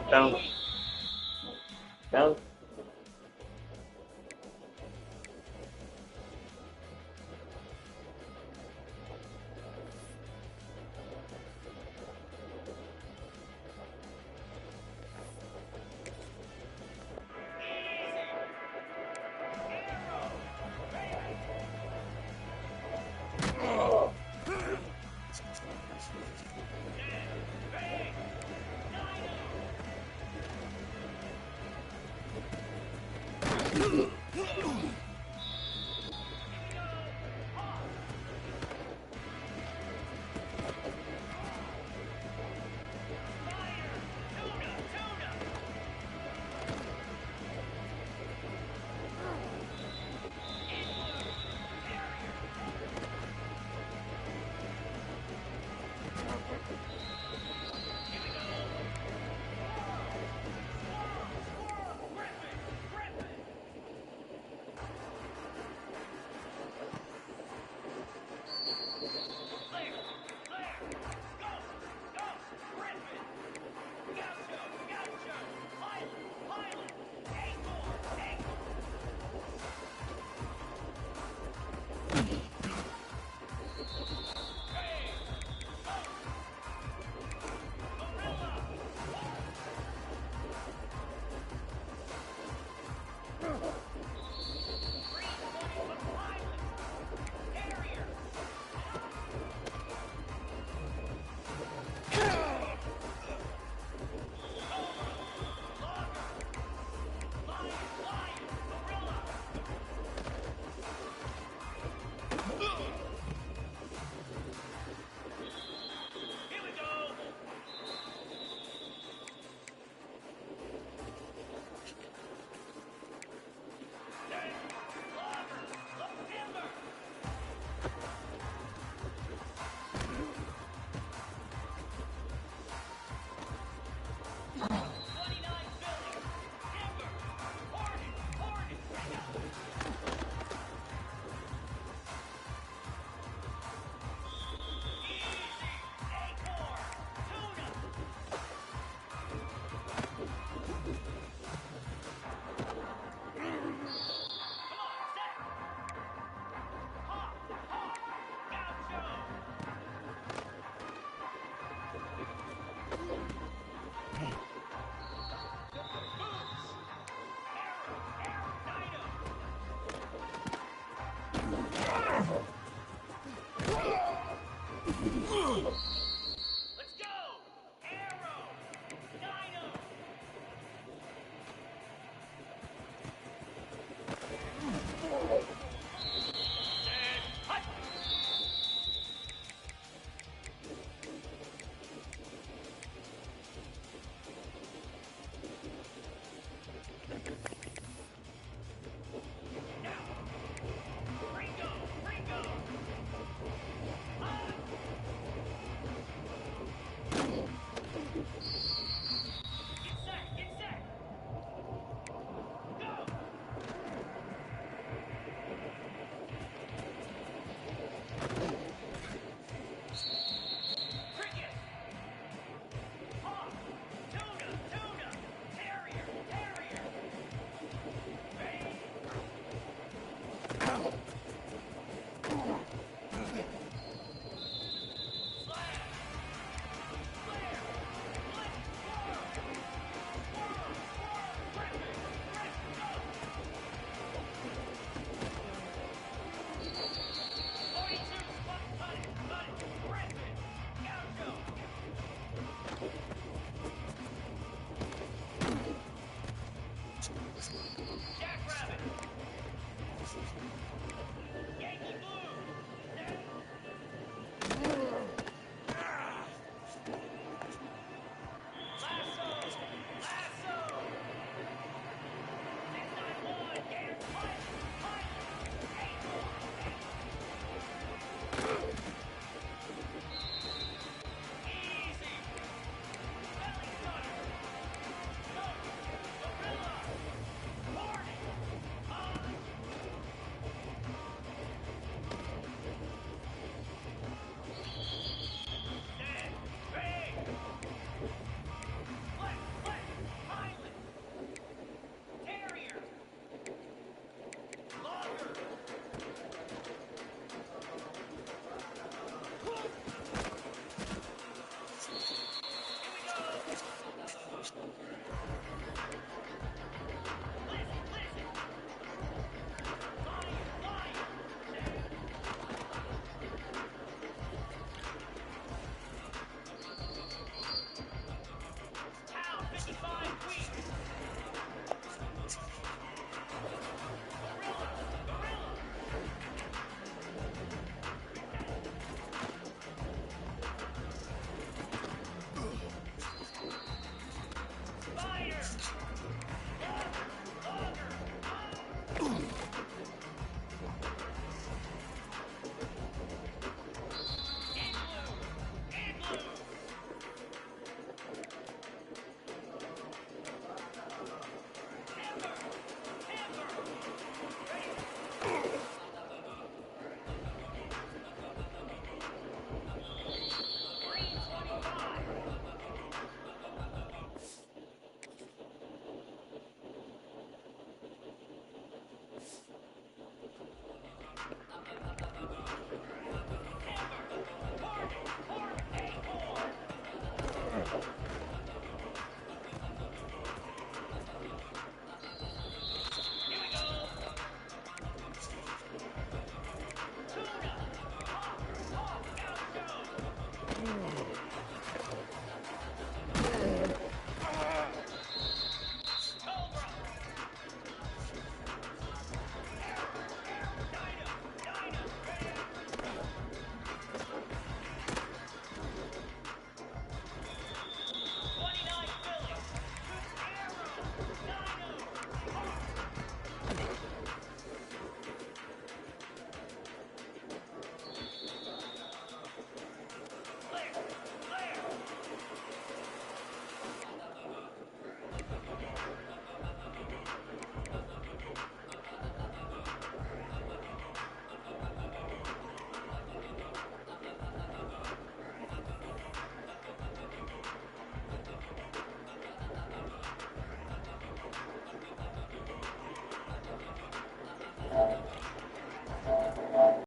Down. Down.